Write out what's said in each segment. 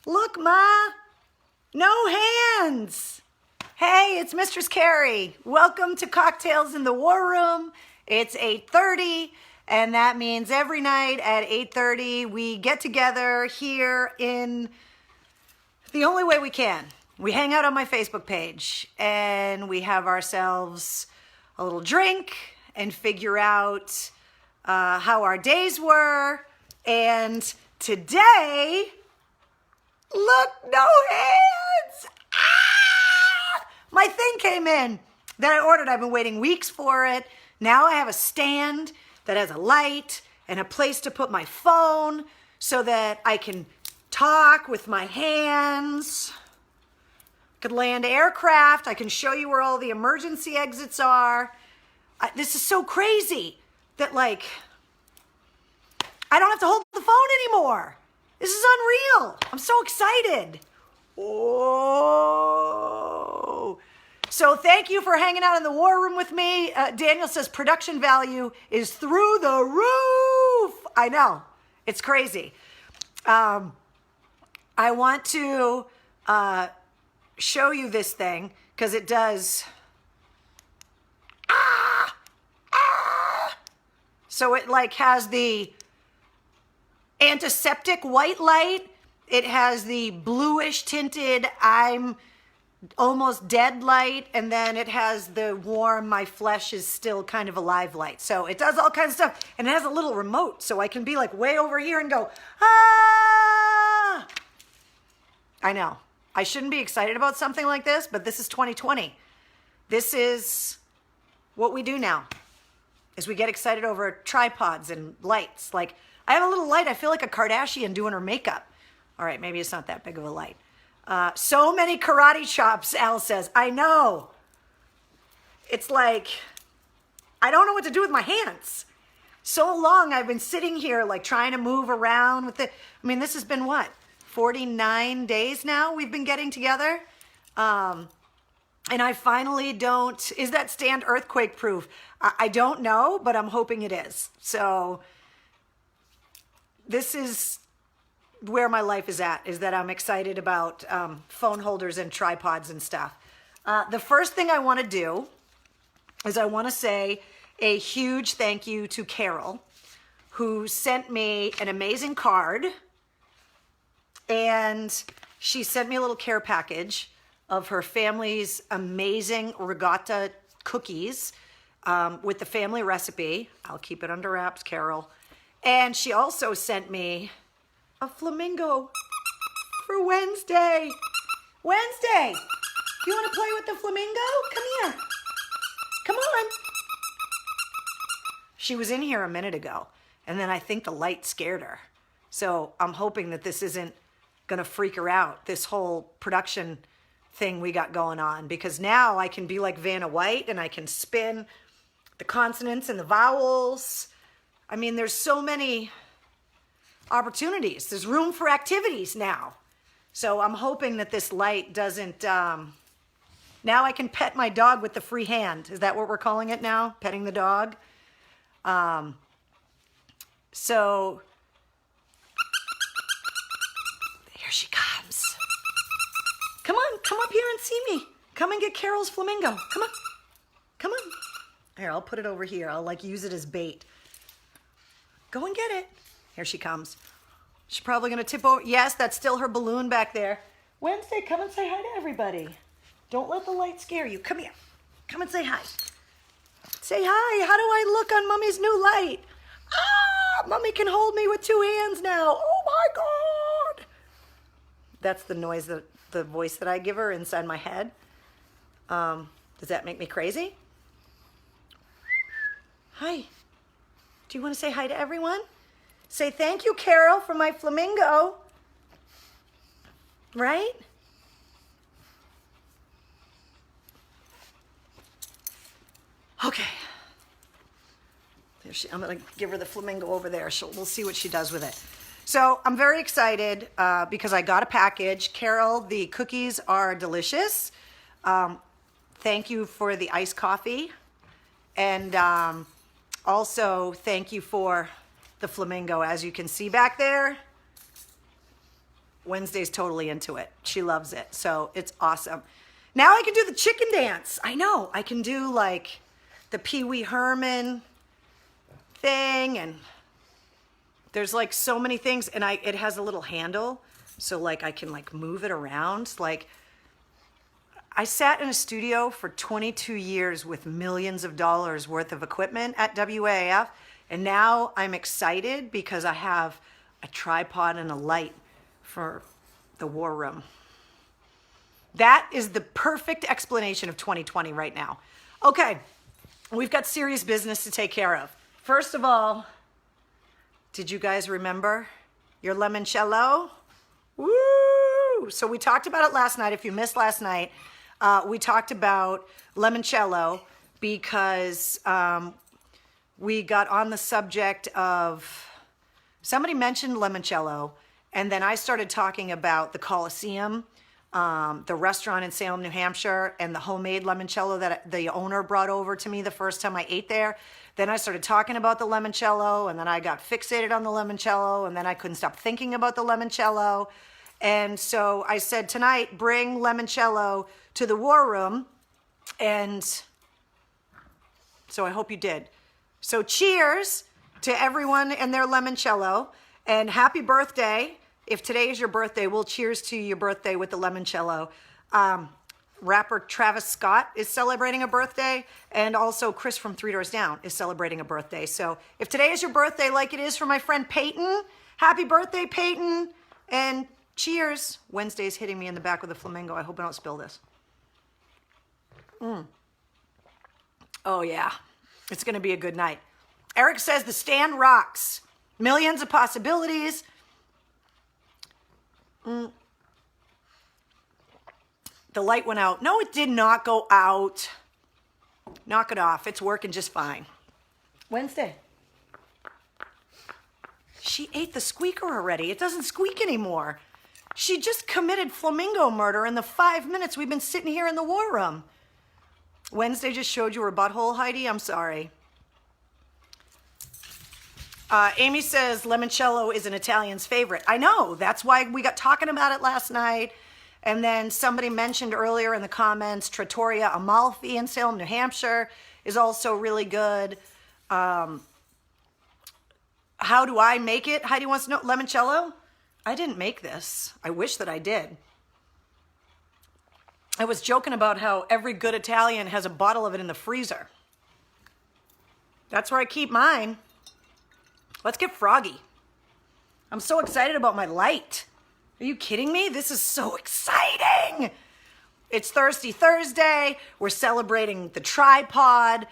Look, Ma, no hands. Hey, it's Mistress Carrie. Welcome to Cocktails in the War Room. It's 8:30, and that means every night at 8:30 we get together here in the only way we can. We hang out on my Facebook page, and we have ourselves a little drink and figure out how our days were. And today, look, no hands. My thing came in that I ordered. I've been waiting weeks for it. Now I have a stand that has a light and a place to put my phone so that I can talk with my hands. I could land aircraft. I can show you where all the emergency exits are. This is so crazy that, like, I don't have to hold the phone anymore. This is unreal. I'm so excited. Oh. So thank you for hanging out in the war room with me. Daniel says production value is through the roof. I know. It's crazy. I want to show you this thing because it does. So it like has the antiseptic white light. It has the bluish tinted I'm almost dead light, and then it has the warm my flesh is still kind of alive light. So it does all kinds of stuff, and it has a little remote so I can be like way over here and go ah. I know I shouldn't be excited about something like this, but this is 2020. This is what we do now, is we get excited over tripods and lights. Like, I have a little light. I feel like a Kardashian doing her makeup. All right, maybe it's not that big of a light. So many karate chops, Al says. I know. It's like, I don't know what to do with my hands. So long I've been sitting here like trying to move around with it. I mean, this has been what? 49 days now we've been getting together. And I finally don't, is that stand earthquake proof? I don't know, but I'm hoping it is. So this is where my life is at, is that I'm excited about phone holders and tripods and stuff. The first thing I want to do is I want to say a huge thank you to Carol, who sent me an amazing card. And she sent me a little care package of her family's amazing regatta cookies with the family recipe. I'll keep it under wraps, Carol. And she also sent me a flamingo for Wednesday. Wednesday, you want to play with the flamingo? Come here. Come on. She was in here a minute ago, and then I think the light scared her. So I'm hoping that this isn't going to freak her out, this whole production thing we got going on, because now I can be like Vanna White and I can spin the consonants and the vowels. I mean, there's so many opportunities. There's room for activities now. So I'm hoping that this light doesn't, now I can pet my dog with the free hand. Is that what we're calling it now? Petting the dog? So here she comes. Come on, come up here and see me. Come and get Carol's flamingo. Come on. Come on. Here, I'll put it over here. I'll like use it as bait. Go and get it. Here she comes. She's probably going to tip over. Yes, that's still her balloon back there. Wednesday, come and say hi to everybody. Don't let the light scare you. Come here. Come and say hi. Say hi. How do I look on Mommy's new light? Ah, Mommy can hold me with two hands now. Oh my God. That's the noise, the voice that I give her inside my head. Does that make me crazy? Hi. Do you want to say hi to everyone? Say thank you, Carol, for my flamingo. Right? Okay. There I'm going to give her the flamingo over there. We'll see what she does with it. So I'm very excited because I got a package. Carol, the cookies are delicious. Thank you for the iced coffee. And also, thank you for the flamingo. As you can see back there, Wednesday's totally into it. She loves it. So it's awesome. Now I can do the chicken dance. I know. I can do like the Pee Wee Herman thing, and there's like so many things, and it has a little handle, so like I can like move it around. Like I sat in a studio for 22 years with millions of dollars worth of equipment at WAF, and now I'm excited because I have a tripod and a light for the war room. That is the perfect explanation of 2020 right now. Okay, we've got serious business to take care of. First of all, did you guys remember your limoncello? Woo! So we talked about it last night. If you missed last night, we talked about limoncello because we got on the subject of, somebody mentioned limoncello, and then I started talking about the Coliseum, the restaurant in Salem, New Hampshire, and the homemade limoncello that the owner brought over to me the first time I ate there. Then I started talking about the limoncello, and then I got fixated on the limoncello, and then I couldn't stop thinking about the limoncello. And so I said, tonight, bring limoncello to the war room. And so I hope you did. So cheers to everyone and their limoncello, and happy birthday. If today is your birthday, we'll cheers to your birthday with the limoncello. Rapper Travis Scott is celebrating a birthday, and also Chris from Three Doors Down is celebrating a birthday. So if today is your birthday, like it is for my friend Peyton, happy birthday, Peyton, and cheers. Wednesday's hitting me in the back with a flamingo. I hope I don't spill this. Oh yeah, it's gonna be a good night. Eric says the stand rocks. Millions of possibilities. The light went out. No, it did not go out. Knock it off. It's working just fine. Wednesday. She ate the squeaker already. It doesn't squeak anymore. She just committed flamingo murder in the 5 minutes we've been sitting here in the war room. Wednesday just showed you her butthole, Heidi. I'm sorry. Amy says limoncello is an Italian's favorite. I know. That's why we got talking about it last night. And then somebody mentioned earlier in the comments, Trattoria Amalfi in Salem, New Hampshire is also really good. How do I make it? Heidi wants to know. Limoncello? I didn't make this. I wish that I did. I was joking about how every good Italian has a bottle of it in the freezer. That's where I keep mine. Let's get froggy. I'm so excited about my light. Are you kidding me? This is so exciting. It's Thirsty Thursday. We're celebrating the tripod.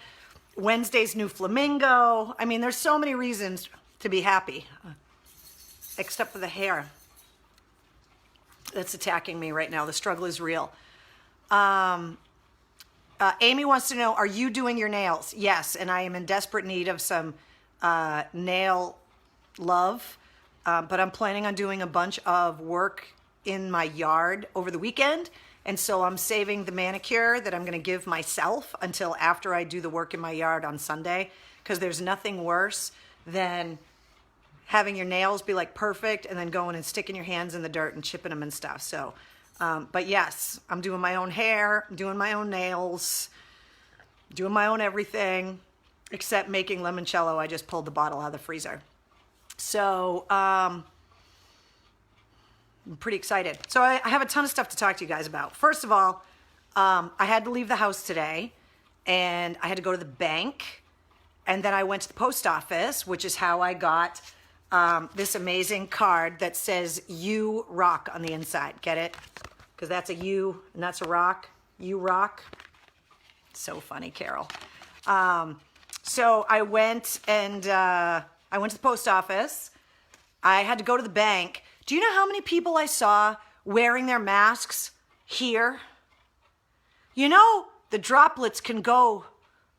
Wednesday's new flamingo. I mean, there's so many reasons to be happy, except for the hair that's attacking me right now. The struggle is real. Amy wants to know, are you doing your nails? Yes, and I am in desperate need of some nail love. But I'm planning on doing a bunch of work in my yard over the weekend. And so I'm saving the manicure that I'm going to give myself until after I do the work in my yard on Sunday. Because there's nothing worse than having your nails be like perfect and then going and sticking your hands in the dirt and chipping them and stuff. So, but yes, I'm doing my own hair, doing my own nails, doing my own everything, except making limoncello. I just pulled the bottle out of the freezer. So, I'm pretty excited. So I have a ton of stuff to talk to you guys about. First of all, I had to leave the house today, and I had to go to the bank, and then I went to the post office, which is how I got this amazing card that says "You Rock" on the inside. Get it? Because that's a U, and that's a rock. You rock. So funny, Carol. So I went and I went to the post office. I had to go to the bank. Do you know how many people I saw wearing their masks here? You know, the droplets can go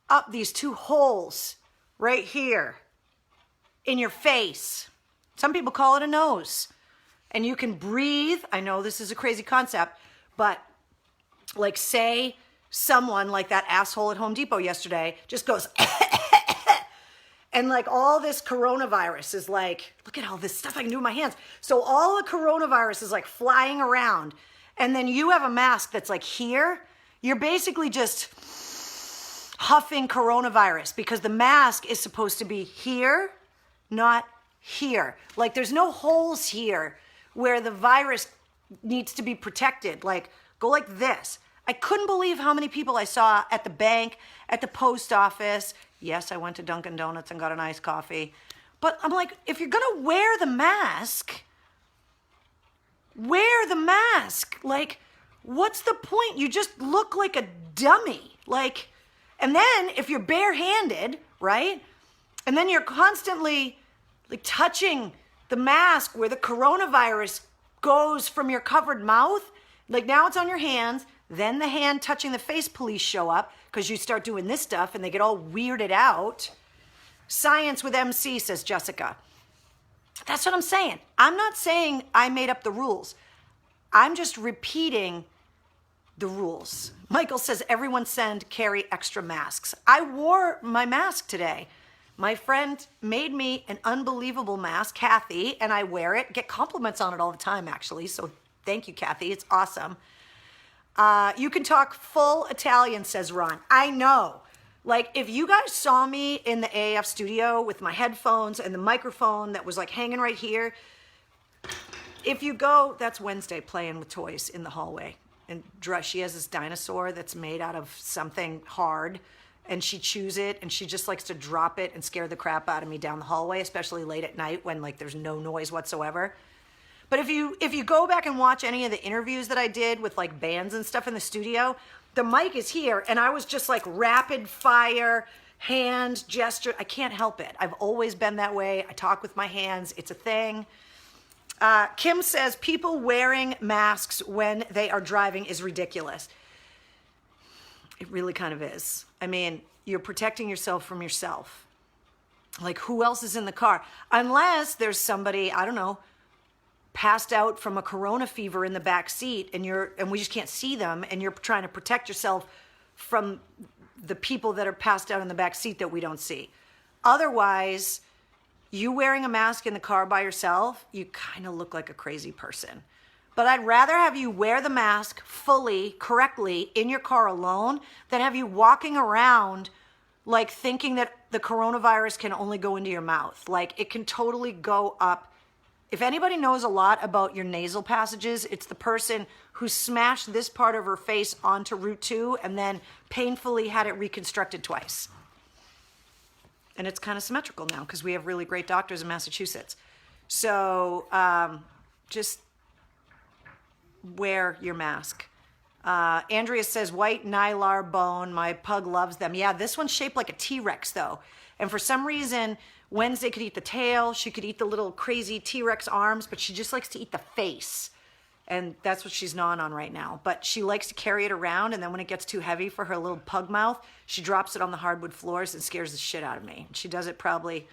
up these two holes right here in your face. Some people call it a nose. And you can breathe. I know this is a crazy concept, but like say someone like that asshole at Home Depot yesterday just goes And like all this coronavirus is like, look at all this stuff I can do with my hands. So all the coronavirus is like flying around. And then you have a mask that's like here. You're basically just huffing coronavirus because the mask is supposed to be here, not here. Like there's no holes here where the virus needs to be protected. Like go like this. I couldn't believe how many people I saw at the bank, at the post office. Yes, I went to Dunkin' Donuts and got an iced coffee. But I'm like, if you're gonna wear the mask, wear the mask. Like, what's the point? You just look like a dummy. Like, and then if you're barehanded, right? And then you're constantly like touching the mask where the coronavirus goes from your covered mouth. Like now it's on your hands. Then the hand touching the face police show up because you start doing this stuff and they get all weirded out. Science with MC, says Jessica. That's what I'm saying. I'm not saying I made up the rules. I'm just repeating the rules. Michael says, everyone send Carrie extra masks. I wore my mask today. My friend made me an unbelievable mask, Kathy, and I wear it. Get compliments on it all the time, actually. So thank you, Kathy. It's awesome. You can talk full Italian, says Ron. I know. Like, if you guys saw me in the AAF studio with my headphones and the microphone that was like hanging right here, if you go, that's Wednesday playing with toys in the hallway. And she has this dinosaur that's made out of something hard, and she chews it, and she just likes to drop it and scare the crap out of me down the hallway, especially late at night when like there's no noise whatsoever. But if you go back and watch any of the interviews that I did with like bands and stuff in the studio, the mic is here and I was just like rapid fire, hand gesture. I can't help it. I've always been that way. I talk with my hands. It's a thing. Kim says people wearing masks when they are driving is ridiculous. It really kind of is. I mean, you're protecting yourself from yourself. Like who else is in the car? Unless there's somebody, I don't know, passed out from a corona fever in the back seat and we just can't see them and you're trying to protect yourself from the people that are passed out in the back seat that we don't see. Otherwise, you wearing a mask in the car by yourself, you kind of look like a crazy person. But I'd rather have you wear the mask fully, correctly in your car alone than have you walking around like thinking that the coronavirus can only go into your mouth. Like it can totally go up. If anybody knows a lot about your nasal passages, it's the person who smashed this part of her face onto Route 2 and then painfully had it reconstructed twice. And it's kind of symmetrical now because we have really great doctors in Massachusetts. So just wear your mask. Andrea says, white Nylar bone. My pug loves them. Yeah, this one's shaped like a T-Rex though. And for some reason, Wednesday could eat the tail. She could eat the little crazy T-Rex arms, but she just likes to eat the face. And that's what she's gnawing on right now. But she likes to carry it around, and then when it gets too heavy for her little pug mouth, she drops it on the hardwood floors and scares the shit out of me. She does it probably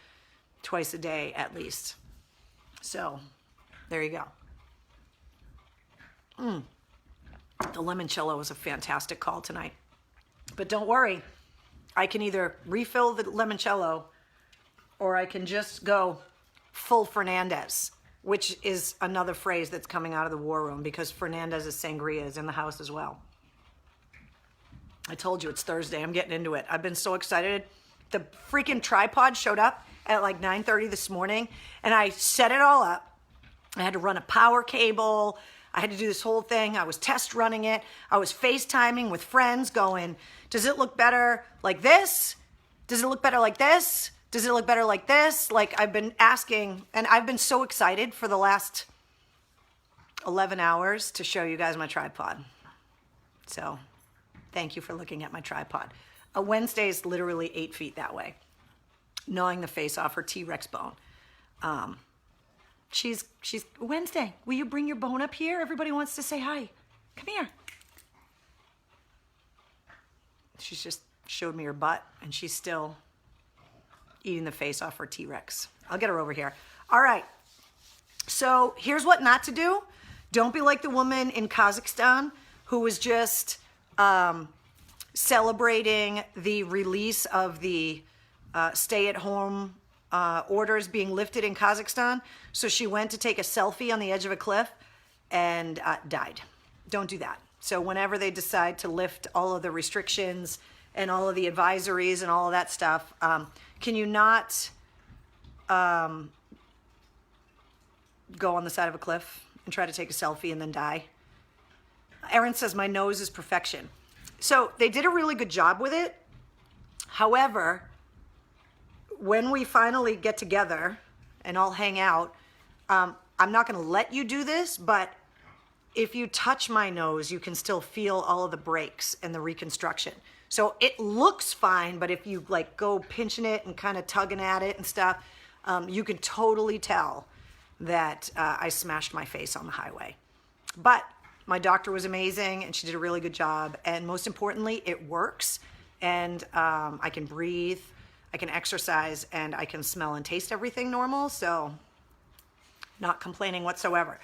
twice a day at least. So there you go. The limoncello was a fantastic call tonight. But don't worry, I can either refill the limoncello or I can just go full Fernandez, which is another phrase that's coming out of the war room because Fernandez's sangria is in the house as well. I told you it's Thursday. I'm getting into it. I've been so excited. The freaking tripod showed up at like 9:30 this morning and I set it all up. I had to run a power cable. I had to do this whole thing. I was test running it. I was FaceTiming with friends going, does it look better like this? Does it look better like this? Does it look better like this? Like I've been asking, and I've been so excited for the last 11 hours to show you guys my tripod. So thank you for looking at my tripod. A Wednesday is literally 8 feet that way, gnawing the face off her T-Rex bone. She's Wednesday, will you bring your bone up here? Everybody wants to say hi. Come here. She's just showed me her butt and she's still eating the face off her T-Rex. I'll get her over here. All right. So here's what not to do. Don't be like the woman in Kazakhstan who was just celebrating the release of the stay-at-home orders being lifted in Kazakhstan. So she went to take a selfie on the edge of a cliff and died. Don't do that. So whenever they decide to lift all of the restrictions and all of the advisories and all of that stuff, can you not go on the side of a cliff and try to take a selfie and then die? Erin says, my nose is perfection. So they did a really good job with it. However, when we finally get together and all hang out, I'm not going to let you do this, but if you touch my nose, you can still feel all of the breaks and the reconstruction. So it looks fine, but if you like go pinching it and kind of tugging at it and stuff, you can totally tell that I smashed my face on the highway. But my doctor was amazing and she did a really good job. And most importantly, it works. And I can breathe, I can exercise, and I can smell and taste everything normal. So not complaining whatsoever.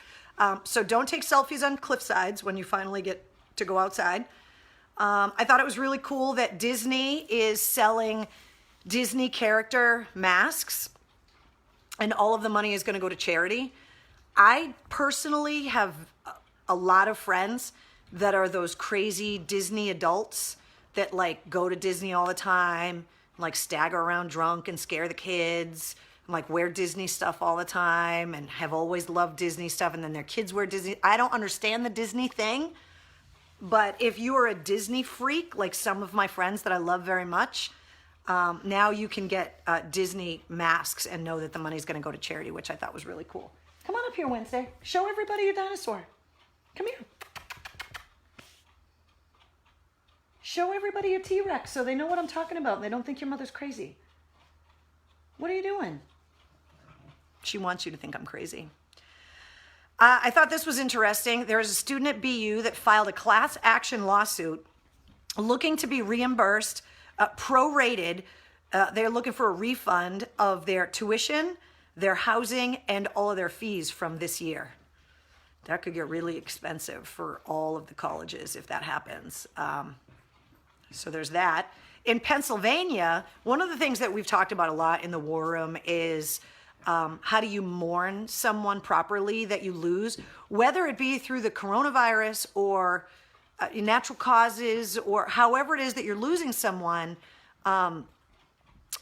So don't take selfies on cliff sides when you finally get to go outside. I thought it was really cool that Disney is selling Disney character masks and all of the money is going to go to charity. I personally have a lot of friends that are those crazy Disney adults that like go to Disney all the time, like stagger around drunk and scare the kids, and like wear Disney stuff all the time and have always loved Disney stuff, and then their kids wear Disney. I don't understand the Disney thing, but if you are a Disney freak, like some of my friends that I love very much, now you can get Disney masks and know that the money's going to go to charity, which I thought was really cool. Come on up here, Wednesday. Show everybody your dinosaur. Come here. Show everybody your T-Rex so they know what I'm talking about and they don't think your mother's crazy. What are you doing? She wants you to think I'm crazy. I thought this was interesting. There is a student at BU that filed a class action lawsuit looking to be reimbursed, prorated. They're looking for a refund of their tuition, their housing, and all of their fees from this year. That could get really expensive for all of the colleges if that happens. So there's that. In Pennsylvania, one of the things that we've talked about a lot in the War Room is how do you mourn someone properly that you lose, whether it be through the coronavirus or natural causes or however it is that you're losing someone.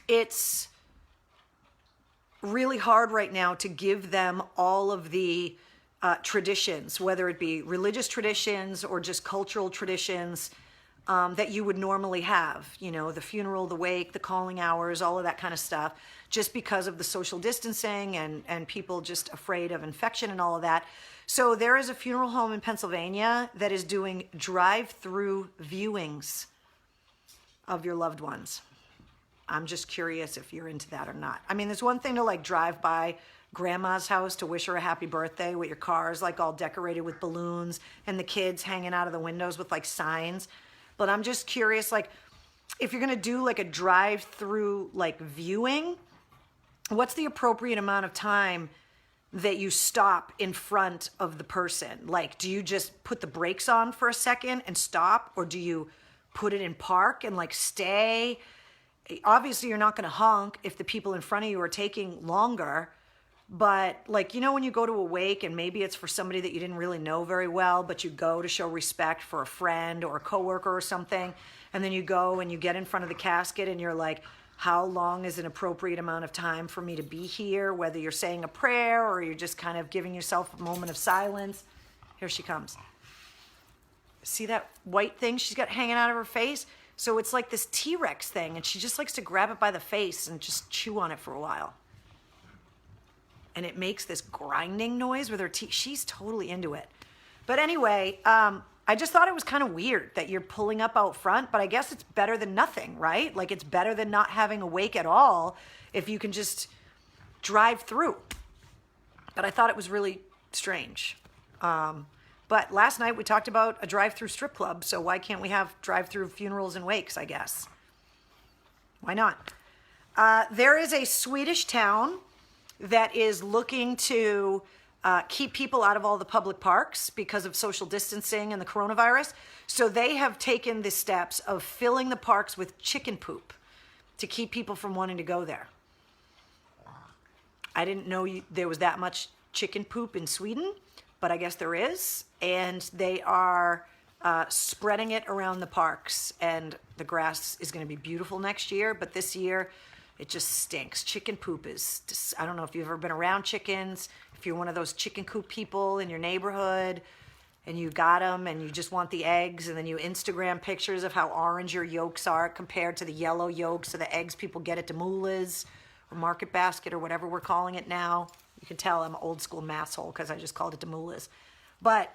It's really hard right now to give them all of the traditions, whether it be religious traditions or just cultural traditions that you would normally have, you know, the funeral, the wake, the calling hours, all of that kind of stuff, just because of the social distancing and people just afraid of infection and all of that. So there is a funeral home in Pennsylvania that is doing drive-through viewings of your loved ones. I'm just curious if you're into that or not. I mean, there's one thing to like drive by grandma's house to wish her a happy birthday with your cars like all decorated with balloons and the kids hanging out of the windows with like signs. But I'm just curious, like, if you're going to do like a drive-through like viewing, what's the appropriate amount of time that you stop in front of the person? Like, do you just put the brakes on for a second and stop? Or do you put it in park and like stay? Obviously, you're not going to honk if the people in front of you are taking longer. But like, you know, when you go to a wake and maybe it's for somebody that you didn't really know very well, but you go to show respect for a friend or a coworker or something, and then you go and you get in front of the casket and you're like, how long is an appropriate amount of time for me to be here? Whether you're saying a prayer or you're just kind of giving yourself a moment of silence. Here she comes. See that white thing she's got hanging out of her face? So it's like this T-Rex thing, and she just likes to grab it by the face and just chew on it for a while. And it makes this grinding noise with her teeth. She's totally into it. But anyway, I just thought it was kind of weird that you're pulling up out front, but I guess it's better than nothing, right? Like it's better than not having a wake at all if you can just drive through. But I thought it was really strange. But last night we talked about a drive-through strip club, so why can't we have drive-through funerals and wakes, I guess? Why not? There is a Swedish town that is looking to keep people out of all the public parks because of social distancing and the coronavirus. So they have taken the steps of filling the parks with chicken poop. to keep people from wanting to go there. I didn't know there was that much chicken poop in Sweden, but I guess there is. And they are spreading it around the parks. And the grass is going to be beautiful next year. But this year, it just stinks. Chicken poop is just, I don't know if you've ever been around chickens. If you're one of those chicken coop people in your neighborhood and you got them and you just want the eggs, and then you Instagram pictures of how orange your yolks are compared to the yellow yolks of the eggs people get at Demoulas or Market Basket or whatever we're calling it now. You can tell I'm an old school masshole because I just called it Demoulas. But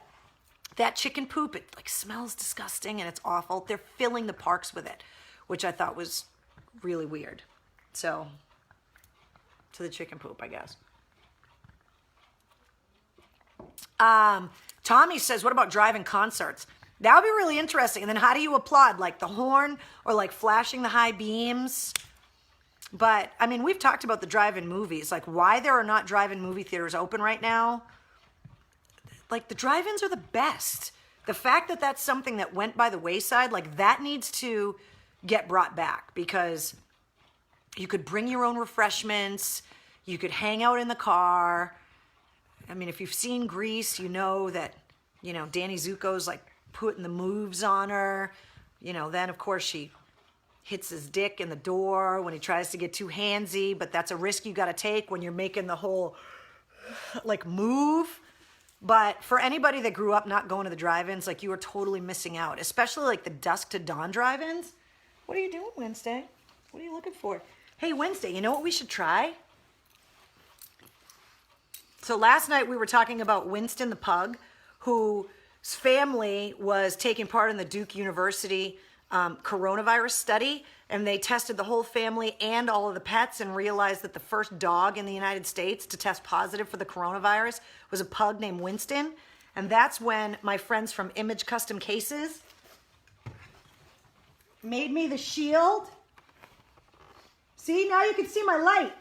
that chicken poop, it like smells disgusting and it's awful. They're filling the parks with it, which I thought was really weird. So, to the chicken poop, I guess. Tommy says, what about driving concerts? That would be really interesting. And then how do you applaud? Like the horn or like flashing the high beams? But, I mean, we've talked about the drive-in movies. Like why there are not drive-in movie theaters open right now. Like the drive-ins are the best. The fact that that's something that went by the wayside, like that needs to get brought back, because you could bring your own refreshments. You could hang out in the car. I mean, if you've seen Grease, you know that, you know, Danny Zuko's like putting the moves on her. You know, then of course she hits his dick in the door when he tries to get too handsy, but that's a risk you got to take when you're making the whole like move. But for anybody that grew up not going to the drive-ins, like you are totally missing out, especially like the dusk to dawn drive-ins. What are you doing, Wednesday? What are you looking for? Hey, Wednesday, you know what we should try? So last night we were talking about Winston the pug, whose family was taking part in the Duke University coronavirus study, and they tested the whole family and all of the pets and realized that the first dog in the United States to test positive for the coronavirus was a pug named Winston. And that's when my friends from Image Custom Cases made me the shield. See, now you can see my light.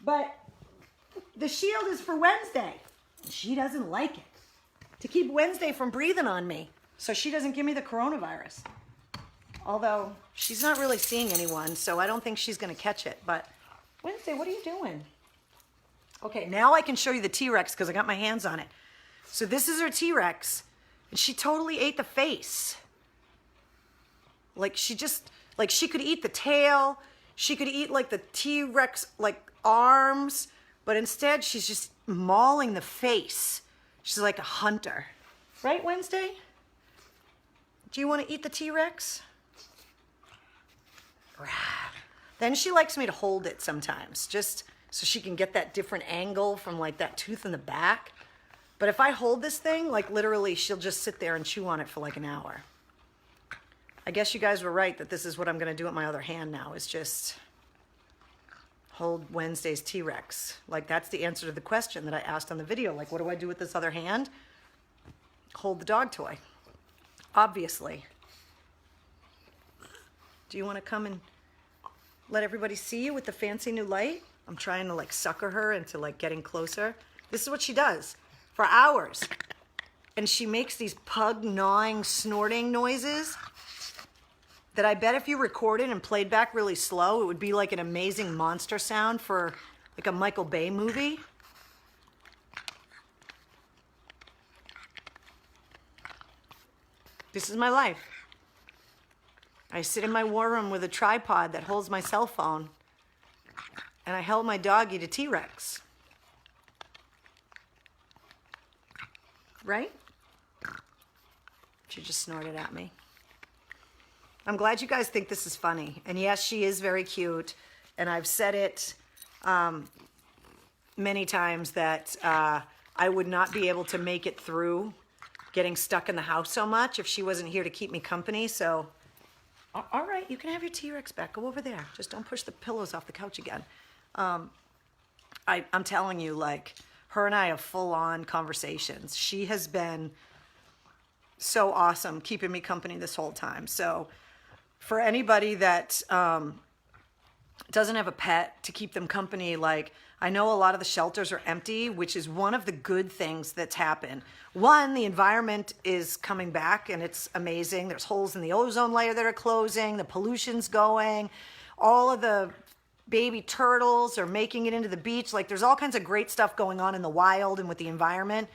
But the shield is for Wednesday. She doesn't like it. To keep Wednesday from breathing on me, so she doesn't give me the coronavirus. Although she's not really seeing anyone, so I don't think she's going to catch it. But Wednesday, what are you doing? Okay, now I can show you the T-Rex because I got my hands on it. So this is her T-Rex, and she totally ate the face. Like she could eat the tail. She could eat like the T-Rex like arms, but instead she's just mauling the face. She's like a hunter. Right, Wednesday? Do you want to eat the T-Rex? Then she likes me to hold it sometimes, just so she can get that different angle from like that tooth in the back. But if I hold this thing, like literally she'll just sit there and chew on it for like an hour. I guess you guys were right that this is what I'm going to do with my other hand now, is just hold Wednesday's T-Rex. Like that's the answer to the question that I asked on the video. Like, what do I do with this other hand? Hold the dog toy, obviously. Do you want to come and let everybody see you with the fancy new light? I'm trying to like sucker her into like getting closer. This is what she does for hours. And she makes these pug gnawing, snorting noises that I bet if you recorded and played back really slow, it would be like an amazing monster sound for like a Michael Bay movie. This is my life. I sit in my war room with a tripod that holds my cell phone, and I held my doggy to T-Rex. Right? She just snorted at me. I'm glad you guys think this is funny. And yes, she is very cute. And I've said it many times that I would not be able to make it through getting stuck in the house so much if she wasn't here to keep me company. So, all right, you can have your T-Rex back. Go over there. Just don't push the pillows off the couch again. I'm telling you, like, her and I have full-on conversations. She has been so awesome keeping me company this whole time. So for anybody that doesn't have a pet to keep them company, like, I know a lot of the shelters are empty, which is one of the good things that's happened. One, the environment is coming back and it's amazing. There's holes in the ozone layer that are closing, the pollution's going, all of the baby turtles are making it into the beach. Like there's all kinds of great stuff going on in the wild and with the environment.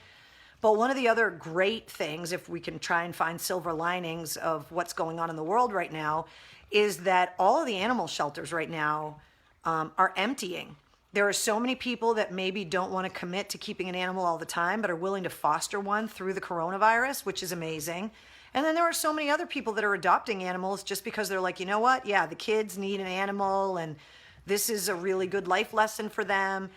But one of the other great things, if we can try and find silver linings of what's going on in the world right now, is that all of the animal shelters right now are emptying. There are so many people that maybe don't want to commit to keeping an animal all the time, but are willing to foster one through the coronavirus, which is amazing. And then there are so many other people that are adopting animals just because they're like, you know what? Yeah, the kids need an animal and this is a really good life lesson for them.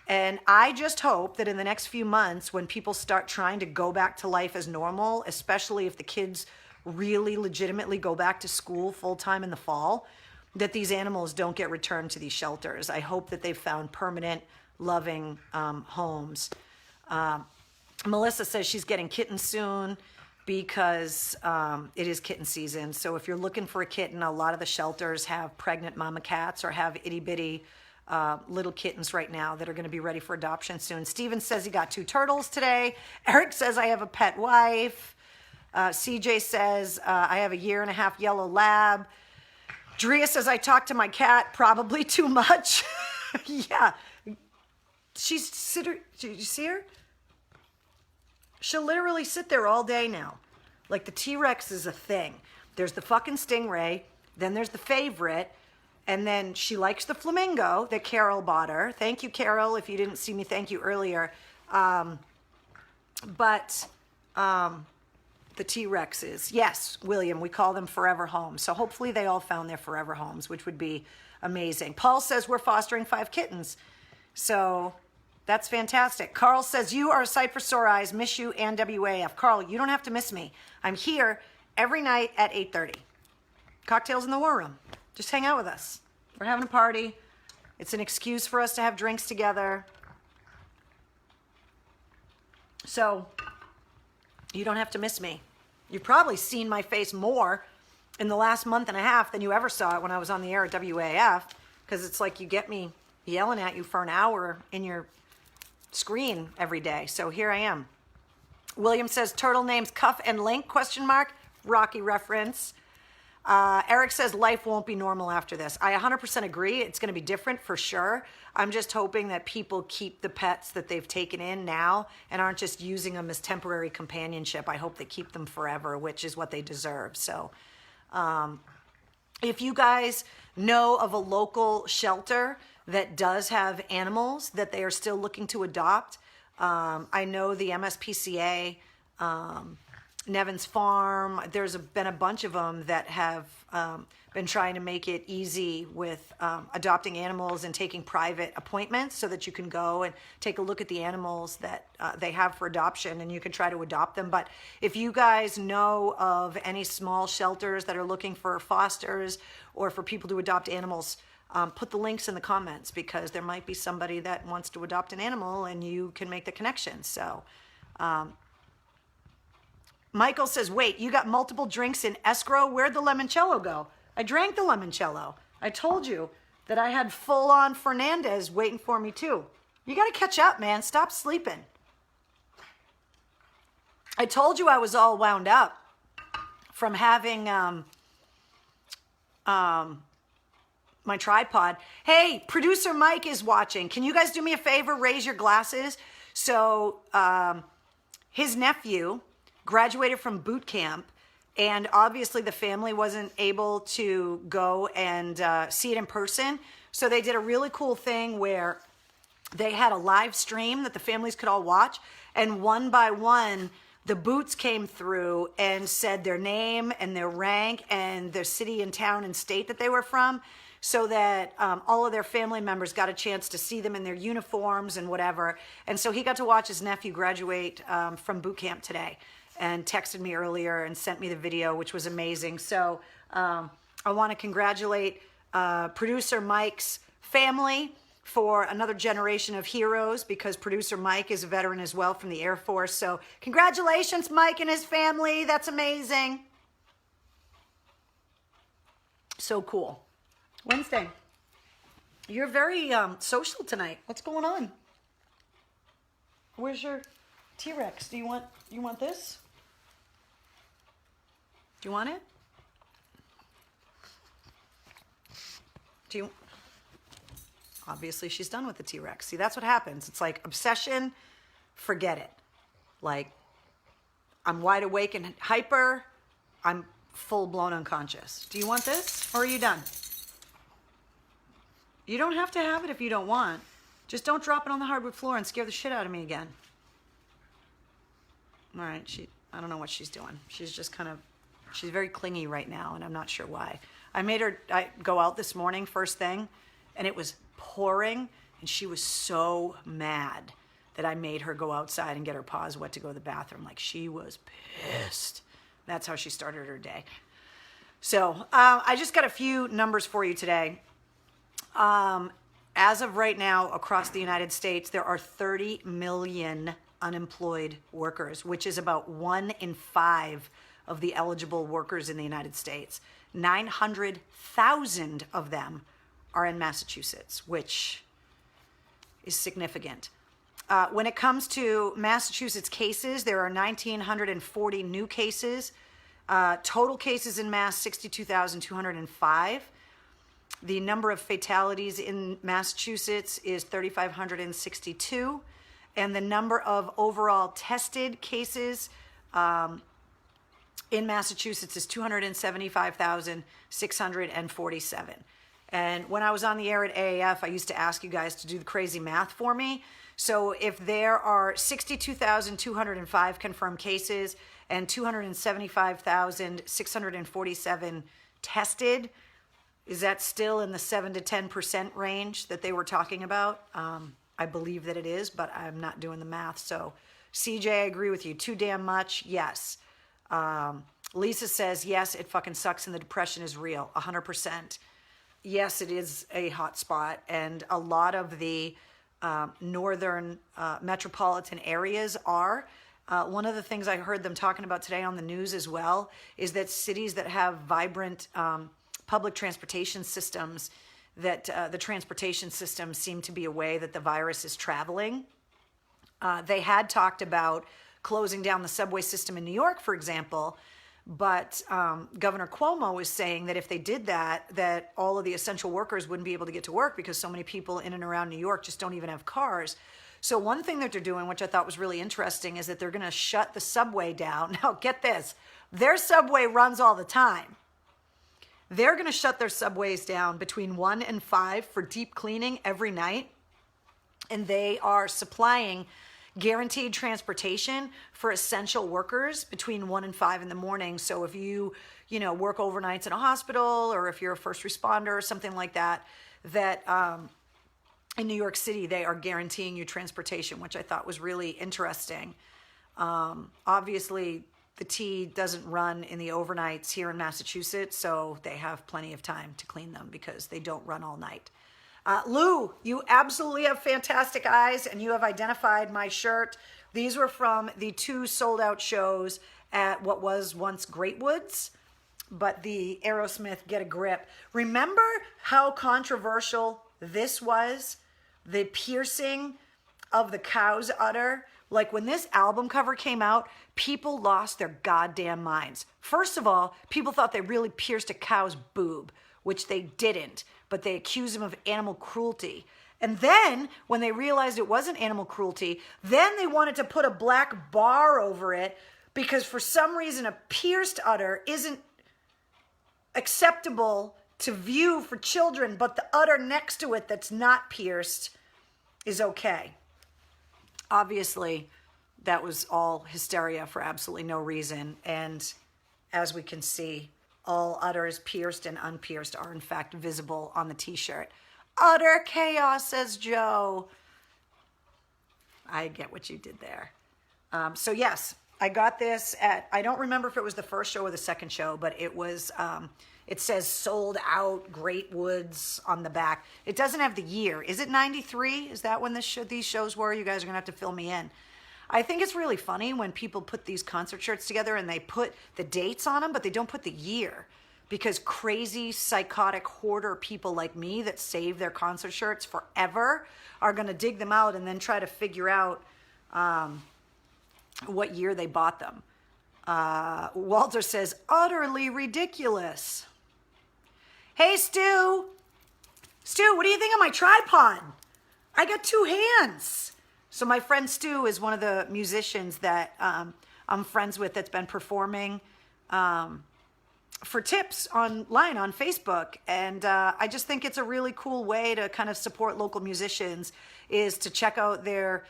And I just hope that in the next few months, when people start trying to go back to life as normal, especially if the kids really legitimately go back to school full time in the fall, that these animals don't get returned to these shelters. I hope that they've found permanent, loving homes. Melissa says she's getting kittens soon because it is kitten season. So if you're looking for a kitten, a lot of the shelters have pregnant mama cats or have itty bitty little kittens right now that are going to be ready for adoption soon. Steven says he got 2 turtles today. Eric says I have a pet wife. CJ says I have a 1.5-year yellow lab. Drea says I talk to my cat probably too much. Yeah. Did you see her? She'll literally sit there all day now. Like the T-Rex is a thing. There's the fucking stingray. Then there's the favorite. And then she likes the flamingo that Carol bought her. Thank you, Carol. If you didn't see me, thank you earlier. But the T-Rexes, yes, William, we call them forever homes. So hopefully they all found their forever homes, which would be amazing. Paul says we're fostering 5 kittens. So that's fantastic. Carl says you are a sight for sore eyes. Miss you and WAF. Carl, you don't have to miss me. I'm here every night at 8:30. Cocktails in the War Room. Just hang out with us. We're having a party. It's an excuse for us to have drinks together. So you don't have to miss me. You've probably seen my face more in the last month and a half than you ever saw it when I was on the air at WAF, because it's like you get me yelling at you for an hour in your screen every day. So here I am. William says turtle names Cuff and Link, ? Rocky reference. Eric says life won't be normal after this. I 100% agree. It's going to be different for sure. I'm just hoping that people keep the pets that they've taken in now and aren't just using them as temporary companionship. I hope they keep them forever, which is what they deserve. So if you guys know of a local shelter that does have animals that they are still looking to adopt, I know the MSPCA, Nevin's Farm, there's been a bunch of them that have been trying to make it easy with adopting animals and taking private appointments so that you can go and take a look at the animals that they have for adoption and you can try to adopt them. But if you guys know of any small shelters that are looking for fosters or for people to adopt animals, put the links in the comments, because there might be somebody that wants to adopt an animal and you can make the connection. So Michael says, wait, you got multiple drinks in escrow? Where'd the limoncello go? I drank the limoncello. I told you that I had full-on Fernandez waiting for me too. You got to catch up, man. Stop sleeping. I told you I was all wound up from having my tripod. Hey, producer Mike is watching. Can you guys do me a favor? Raise your glasses. So his nephew graduated from boot camp, and obviously the family wasn't able to go and see it in person. So they did a really cool thing where they had a live stream that the families could all watch, and one by one, the boots came through and said their name and their rank and their city and town and state that they were from, so that all of their family members got a chance to see them in their uniforms and whatever. And so he got to watch his nephew graduate from boot camp today, and texted me earlier and sent me the video, which was amazing. So I want to congratulate producer Mike's family for another generation of heroes, because producer Mike is a veteran as well from the Air Force. So congratulations, Mike and his family. That's amazing. So cool. Wednesday. You're very social tonight. What's going on? Where's your T-Rex? Do you want this? Do you want it? Do you? Obviously, she's done with the T-Rex. See, that's what happens. It's like obsession, forget it. Like, I'm wide awake and hyper. I'm full-blown unconscious. Do you want this, or are you done? You don't have to have it if you don't want. Just don't drop it on the hardwood floor and scare the shit out of me again. All right, I don't know what she's doing. She's just kind of, she's very clingy right now, and I'm not sure why. I go out this morning, first thing, and it was pouring, and she was so mad that I made her go outside and get her paws wet to go to the bathroom. Like, she was pissed. That's how she started her day. So I just got a few numbers for you today. As of right now, across the United States, there are 30 million unemployed workers, which is about 1 in 5 of the eligible workers in the United States. 900,000 of them are in Massachusetts, which is significant. When it comes to Massachusetts cases, there are 1,940 new cases. Total cases in Mass, 62,205. The number of fatalities in Massachusetts is 3,562. And the number of overall tested cases in Massachusetts is 275,647. And when I was on the air at AAF, I used to ask you guys to do the crazy math for me. So if there are 62,205 confirmed cases and 275,647 tested, is that still in the 7 to 10% range that they were talking about? I believe that it is, but I'm not doing the math. So CJ, I agree with you. Too damn much? Yes. Lisa says, yes, it fucking sucks and the depression is real. 100%. Yes, it is a hot spot. And a lot of the northern metropolitan areas are. One of the things I heard them talking about today on the news as well is that cities that have vibrant public transportation systems, that the transportation systems seem to be a way that the virus is traveling. They had talked about closing down the subway system in New York, for example, but Governor Cuomo is saying that if they did that, that all of the essential workers wouldn't be able to get to work because so many people in and around New York just don't even have cars. So one thing that they're doing, which I thought was really interesting, is that they're going to shut the subway down. Now, get this. Their subway runs all the time. They're going to shut their subways down between 1 and 5 for deep cleaning every night. And they are supplying guaranteed transportation for essential workers between 1 and 5 in the morning. So if you work overnights in a hospital, or if you're a first responder or something like that, in New York City, they are guaranteeing you transportation, which I thought was really interesting. Obviously, the T doesn't run in the overnights here in Massachusetts, so they have plenty of time to clean them because they don't run all night. Lou, you absolutely have fantastic eyes, and you have identified my shirt. These were from the 2 sold-out shows at what was once Great Woods, but the Aerosmith Get a Grip. Remember how controversial this was? The piercing of the cow's udder? Like, when this album cover came out, people lost their goddamn minds. First of all, people thought they really pierced a cow's boob, which they didn't, but they accused him of animal cruelty. And then, when they realized it wasn't animal cruelty, then they wanted to put a black bar over it because for some reason a pierced udder isn't acceptable to view for children, but the udder next to it that's not pierced is okay. Obviously, that was all hysteria for absolutely no reason. And as we can see, all udders, pierced and unpierced, are in fact visible on the t-shirt. Utter chaos, says Joe. I get what you did there. So yes, I got this at, I don't remember if it was the first show or the second show, but it was, it says sold out Great Woods on the back. It doesn't have the year. Is it 93? Is that when these shows were? You guys are going to have to fill me in. I think it's really funny when people put these concert shirts together and they put the dates on them, but they don't put the year, because crazy, psychotic hoarder people like me that save their concert shirts forever are going to dig them out and then try to figure out what year they bought them. Walter says, utterly ridiculous. Hey, Stu. Stu, what do you think of my tripod? I got 2 hands. So my friend Stu is one of the musicians that I'm friends with that's been performing for tips online on Facebook. And I just think it's a really cool way to kind of support local musicians, is to check out their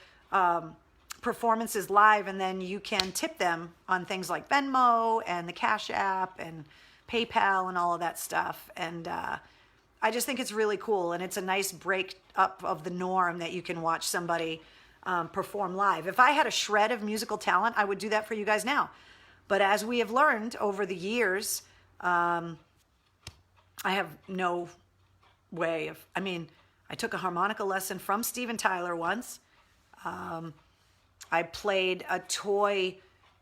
performances live, and then you can tip them on things like Venmo and the Cash App and PayPal and all of that stuff. And I just think it's really cool, and it's a nice break up of the norm that you can watch somebody perform live. If I had a shred of musical talent, I would do that for you guys now. But as we have learned over the years, I have no way of, I mean, I took a harmonica lesson from Steven Tyler once. I played a toy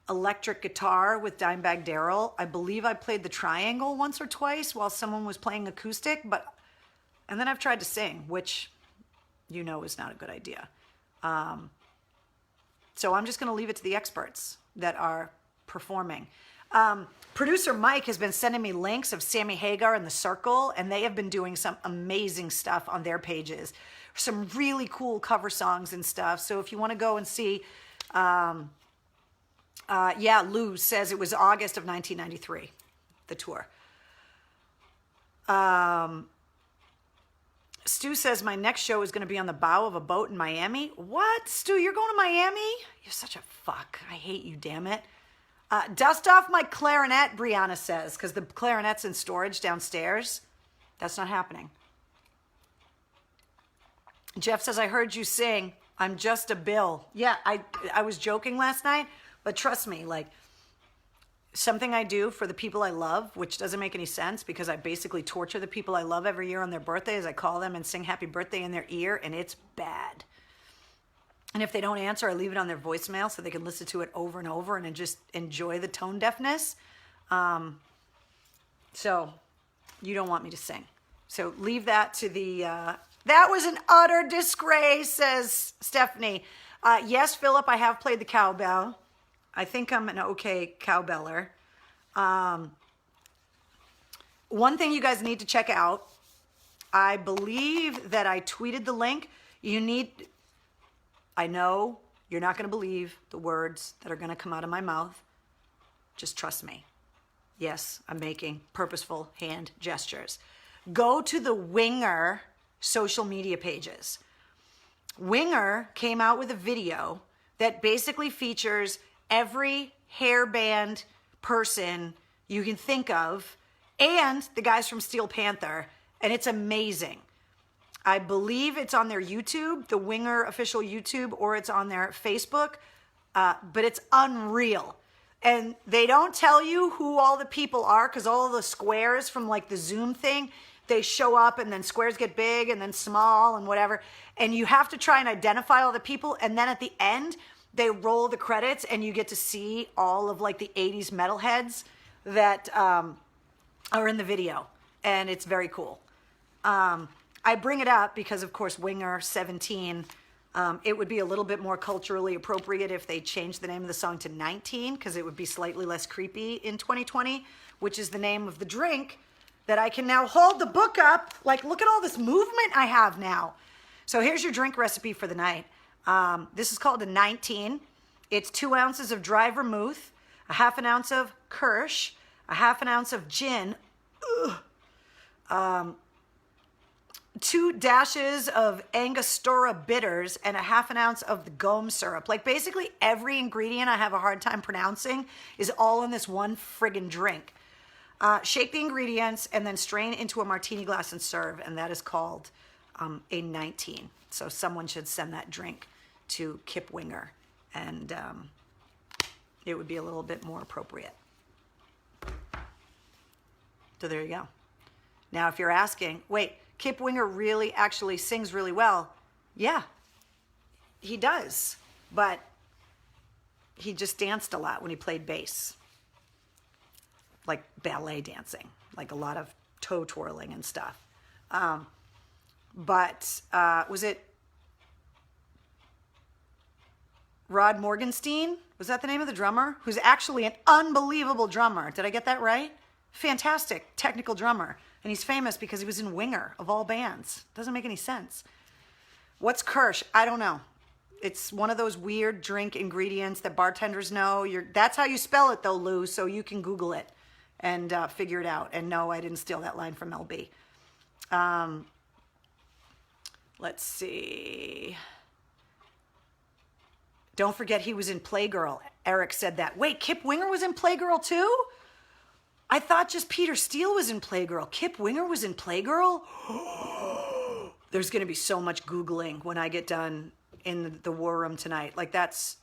electric guitar with Dimebag Darrell. I believe I played the triangle once or twice while someone was playing acoustic, and then I've tried to sing, which you know is not a good idea. So I'm just going to leave it to the experts that are performing. Producer Mike has been sending me links of Sammy Hagar and The Circle, and they have been doing some amazing stuff on their pages. Some really cool cover songs and stuff. So if you want to go and see, yeah, Lou says it was August of 1993, the tour. Stu says my next show is going to be on the bow of a boat in Miami. What? Stu, you're going to Miami? You're such a fuck. I hate you, damn it. Dust off my clarinet, Brianna says, because the clarinet's in storage downstairs. That's not happening. Jeff says, I heard you sing, I'm just a Bill. Yeah, I was joking last night, but trust me, like, something I do for the people I love, which doesn't make any sense because I basically torture the people I love every year on their birthdays. I call them and sing happy birthday in their ear, and it's bad. And if they don't answer, I leave it on their voicemail so they can listen to it over and over and just enjoy the tone deafness. So you don't want me to sing. So leave that to the... that was an utter disgrace, says Stephanie. Yes, Philip, I have played the cowbell. I think I'm an okay cowbeller. One thing you guys need to check out, I believe that I tweeted the link. I know you're not going to believe the words that are going to come out of my mouth. Just trust me. Yes, I'm making purposeful hand gestures. Go to the Winger social media pages. Winger came out with a video that basically features every hairband person you can think of and the guys from Steel Panther, and it's amazing. I believe it's on their YouTube, the Winger official YouTube, or it's on their Facebook, but it's unreal. And they don't tell you who all the people are because all of the squares from like the Zoom thing, they show up and then squares get big and then small and whatever. And you have to try and identify all the people. And then at the end, they roll the credits and you get to see all of like the 80s metalheads that are in the video. And it's very cool. I bring it up because, of course, Winger 17, it would be a little bit more culturally appropriate if they changed the name of the song to 19 because it would be slightly less creepy in 2020, which is the name of the drink that I can now hold the book up. Like, look at all this movement I have now. So here's your drink recipe for the night. This is called a 19. It's 2 ounces of dry vermouth, a half an ounce of Kirsch, a half an ounce of gin, 2 dashes of Angostura bitters, and a half an ounce of the Gome syrup. Like basically every ingredient I have a hard time pronouncing is all in this one friggin' drink. Shake the ingredients and then strain into a martini glass and serve, and that is called a 19. So someone should send that drink to Kip Winger, and it would be a little bit more appropriate. So there you go. Now, if you're asking, wait, Kip Winger really actually sings really well? Yeah, he does, but he just danced a lot when he played bass, like ballet dancing, like a lot of toe twirling and stuff. But was it Rod Morgenstein? Was that the name of the drummer? Who's actually an unbelievable drummer. Did I get that right? Fantastic technical drummer. And he's famous because he was in Winger, of all bands. Doesn't make any sense. What's Kirsch? I don't know. It's one of those weird drink ingredients that bartenders know. That's how you spell it, though, Lou, so you can Google it and figure it out. And no, I didn't steal that line from LB. Let's see. Don't forget he was in Playgirl. Eric said that. Wait, Kip Winger was in Playgirl, too? I thought just Peter Steele was in Playgirl. Kip Winger was in Playgirl? There's going to be so much Googling when I get done in the war room tonight. Like, that's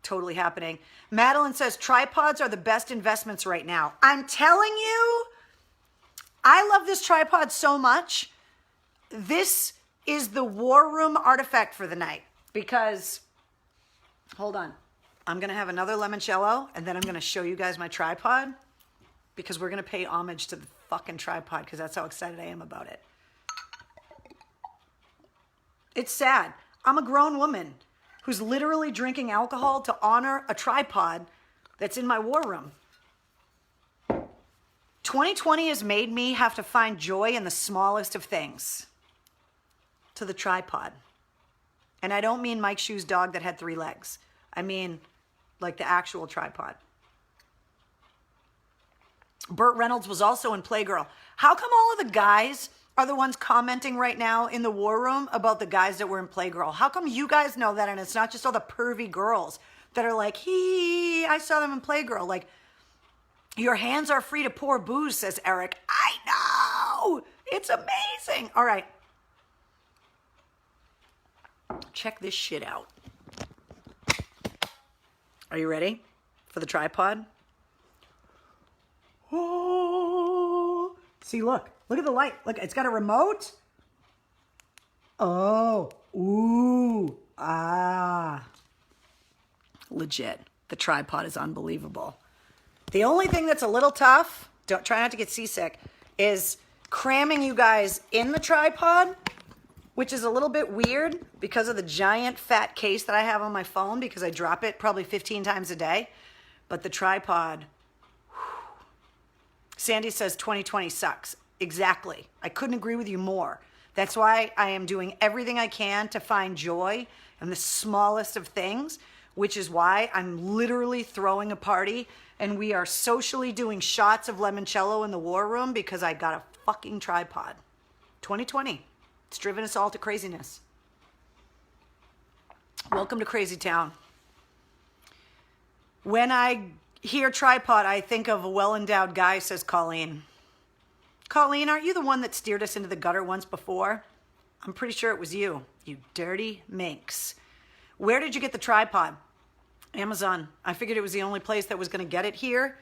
totally happening. Madeline says tripods are the best investments right now. I'm telling you, I love this tripod so much. This is the war room artifact for the night because, hold on, I'm going to have another limoncello and then I'm going to show you guys my tripod because we're going to pay homage to the fucking tripod because that's how excited I am about it. It's sad. I'm a grown woman who's literally drinking alcohol to honor a tripod that's in my war room. 2020 has made me have to find joy in the smallest of things. To the tripod. And I don't mean Mike Shue's dog that had 3 legs. I mean like the actual tripod. Burt Reynolds was also in Playgirl. How come all of the guys are the ones commenting right now in the war room about the guys that were in Playgirl? How come you guys know that and it's not just all the pervy girls that are like, I saw them in Playgirl. Like, your hands are free to pour booze, says Eric. I know! It's amazing. All right. Check this shit out. Are you ready for the tripod? Oh, see, look at the light. Look, it's got a remote. Oh, ooh, ah. Legit. The tripod is unbelievable. The only thing that's a little tough, try not to get seasick, is cramming you guys in the tripod, which is a little bit weird because of the giant fat case that I have on my phone because I drop it probably 15 times a day. But the tripod, whew. Sandy says 2020 sucks. Exactly. I couldn't agree with you more. That's why I am doing everything I can to find joy in the smallest of things, which is why I'm literally throwing a party and we are socially doing shots of limoncello in the war room because I got a fucking tripod. 2020. It's driven us all to craziness. Welcome to Crazy Town. When I hear tripod, I think of a well-endowed guy, says Colleen. Colleen, aren't you the one that steered us into the gutter once before? I'm pretty sure it was you, you dirty minx. Where did you get the tripod? Amazon. I figured it was the only place that was going to get it here.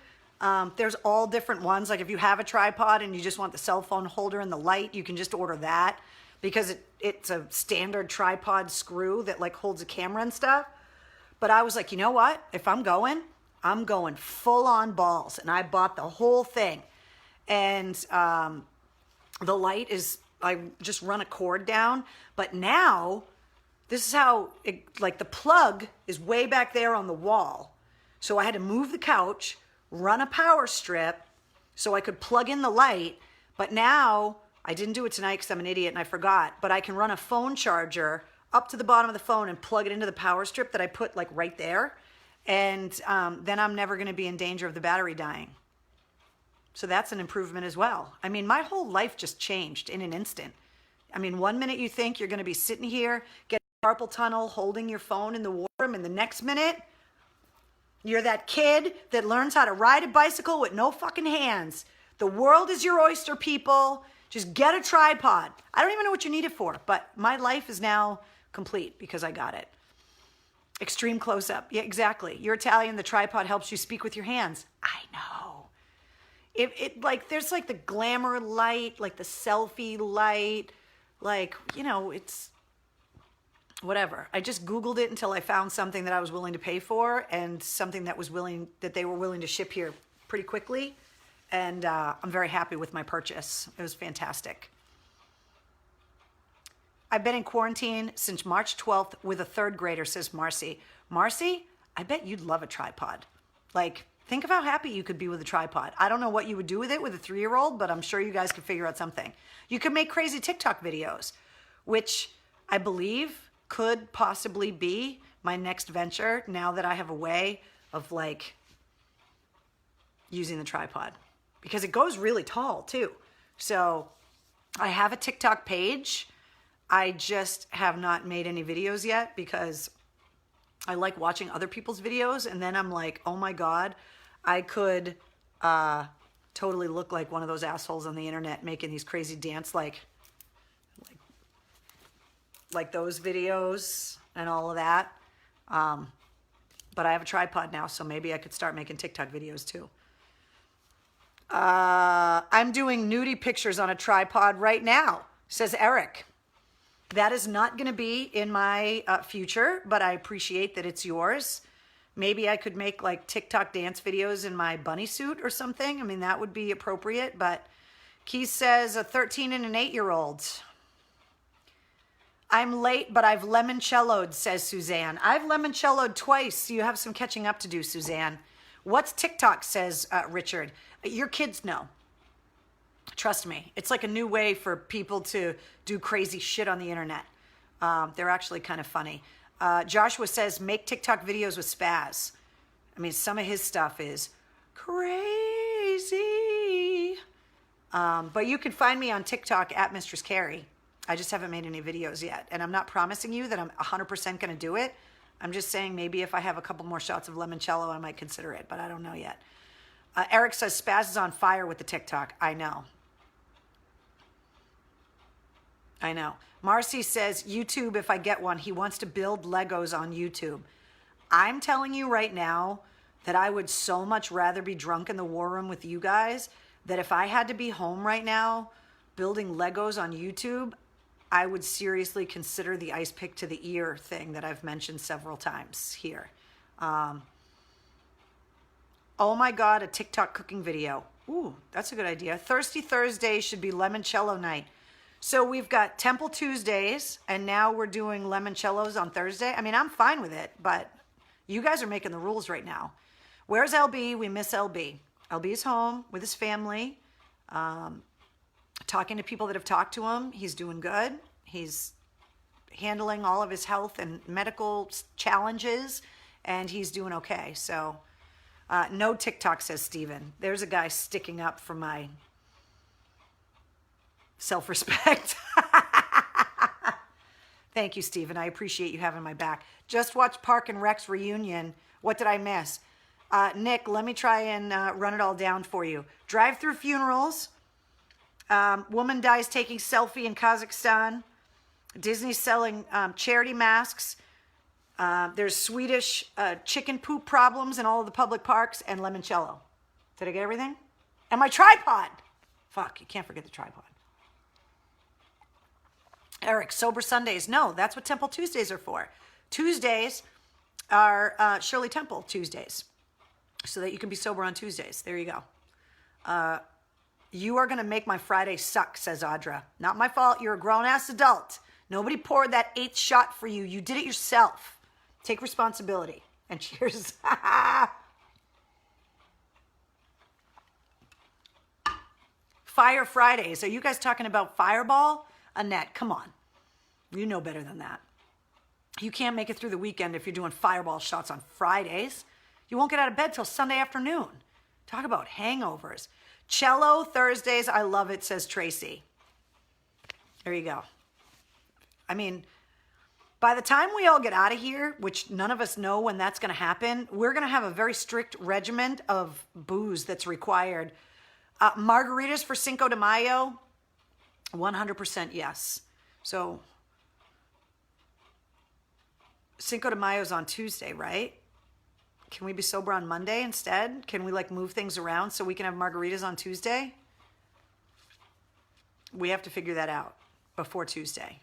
There's all different ones. Like if you have a tripod and you just want the cell phone holder and the light, you can just order that. Because it's a standard tripod screw that like holds a camera and stuff. But I was like, you know what? If I'm going full on balls. And I bought the whole thing. And the light is, I just run a cord down. But now, this is how, like the plug is way back there on the wall. So I had to move the couch, run a power strip so I could plug in the light. But now, I didn't do it tonight because I'm an idiot and I forgot, but I can run a phone charger up to the bottom of the phone and plug it into the power strip that I put like right there. And then I'm never going to be in danger of the battery dying. So that's an improvement as well. I mean, my whole life just changed in an instant. I mean, one minute you think you're going to be sitting here, getting carpal tunnel, holding your phone in the war room, and the next minute, you're that kid that learns how to ride a bicycle with no fucking hands. The world is your oyster, people. Just get a tripod. I don't even know what you need it for, but my life is now complete because I got it. Extreme close-up. Yeah, exactly. You're Italian. The tripod helps you speak with your hands. I know. It like, there's like the glamour light, like the selfie light, like, you know, it's whatever. I just Googled it until I found something that I was willing to pay for and something that they were willing to ship here pretty quickly. And I'm very happy with my purchase. It was fantastic. I've been in quarantine since March 12th with a 3rd grader, says Marcy. Marcy, I bet you'd love a tripod. Like, Think of how happy you could be with a tripod. I don't know what you would do with it with a 3-year-old, but I'm sure you guys could figure out something. You could make crazy TikTok videos, which I believe could possibly be my next venture now that I have a way of like using the tripod, because it goes really tall too. So I have a TikTok page. I just have not made any videos yet because I like watching other people's videos, and then I'm like, oh my God, I could totally look like one of those assholes on the internet making these crazy dance like those videos and all of that. But I have a tripod now, so maybe I could start making TikTok videos too. I'm doing nudie pictures on a tripod right now, says Eric. That is not going to be in my future, but I appreciate that it's yours. Maybe I could make like TikTok dance videos in my bunny suit or something. I mean, that would be appropriate, but Keith says a 13 and an 8-year-old. I'm late, but I've limoncelloed, says Suzanne. I've limoncelloed twice. You have some catching up to do, Suzanne. What's TikTok, says Richard. Your kids know. Trust me. It's like a new way for people to do crazy shit on the internet. They're actually kind of funny. Joshua says, make TikTok videos with Spaz. I mean, some of his stuff is crazy. But you can find me on TikTok at Mistress Carrie. I just haven't made any videos yet. And I'm not promising you that I'm 100% going to do it. I'm just saying maybe if I have a couple more shots of limoncello, I might consider it, but I don't know yet. Eric says Spaz is on fire with the TikTok. I know. Marcy says YouTube, if I get one, he wants to build Legos on YouTube. I'm telling you right now that I would so much rather be drunk in the war room with you guys, that if I had to be home right now building Legos on YouTube, I would seriously consider the ice pick to the ear thing that I've mentioned several times here. Oh my God, a TikTok cooking video. Ooh, that's a good idea. Thirsty Thursday should be limoncello night. So we've got Temple Tuesdays, and now we're doing limoncellos on Thursday. I mean, I'm fine with it, but you guys are making the rules right now. Where's LB? We miss LB. LB's home with his family, talking to people that have talked to him. He's doing good. He's handling all of his health and medical challenges, and he's doing okay. So no TikTok, says Steven. There's a guy sticking up for my self-respect. Thank you, Stephen. I appreciate you having my back. Just watched Park and Rec's reunion. What did I miss? Nick, let me try and run it all down for you. Drive-through funerals. Woman dies taking selfie in Kazakhstan. Disney selling charity masks. There's Swedish chicken poop problems in all of the public parks, and limoncello. Did I get everything? And my tripod. Fuck, you can't forget the tripod. Eric, sober Sundays. No, that's what Temple Tuesdays are for. Tuesdays are Shirley Temple Tuesdays, so that you can be sober on Tuesdays. There you go. You are going to make my Friday suck, says Audra. Not my fault. You're a grown-ass adult. Nobody poured that 8th shot for you. You did it yourself. Take responsibility. And cheers. Fire Fridays. Are you guys talking about Fireball? Annette, come on. You know better than that. You can't make it through the weekend if you're doing Fireball shots on Fridays. You won't get out of bed till Sunday afternoon. Talk about hangovers. Cello Thursdays, I love it, says Tracy. There you go. I mean, by the time we all get out of here, which none of us know when that's going to happen, we're going to have a very strict regimen of booze that's required. Margaritas for Cinco de Mayo, 100% yes. So Cinco de Mayo's on Tuesday, right? Can we be sober on Monday instead? Can we like move things around so we can have margaritas on Tuesday? We have to figure that out before Tuesday.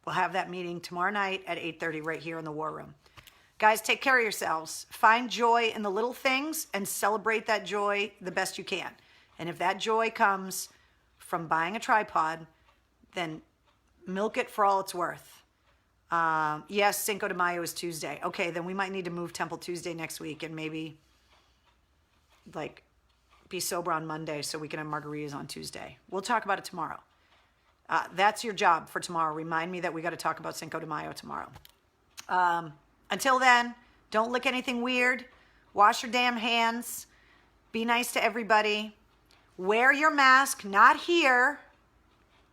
We'll have that meeting tomorrow night at 8:30 right here in the War Room. Guys, take care of yourselves. Find joy in the little things and celebrate that joy the best you can. And if that joy comes from buying a tripod, then milk it for all it's worth. Yes, Cinco de Mayo is Tuesday. Okay, then we might need to move Temple Tuesday next week and maybe like be sober on Monday so we can have margaritas on Tuesday. We'll talk about it tomorrow. That's your job for tomorrow. Remind me that we got to talk about Cinco de Mayo tomorrow. Until then, don't lick anything weird. Wash your damn hands. Be nice to everybody. Wear your mask, not here.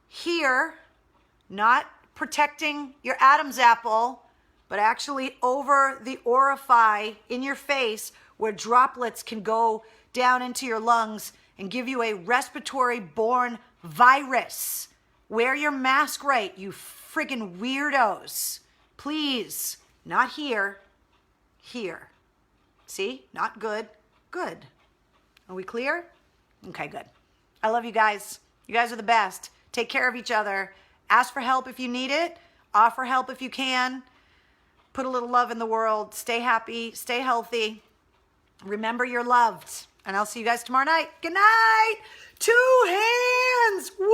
Here, not protecting your Adam's apple, but actually over the orifice in your face where droplets can go down into your lungs and give you a respiratory-borne virus. Wear your mask right, you friggin' weirdos. Please, not here, here. See, not good, good. Are we clear? Okay, good. I love you guys. You guys are the best. Take care of each other. Ask for help if you need it. Offer help if you can. Put a little love in the world. Stay happy. Stay healthy. Remember you're loved. And I'll see you guys tomorrow night. Good night. 2 hands. Woo!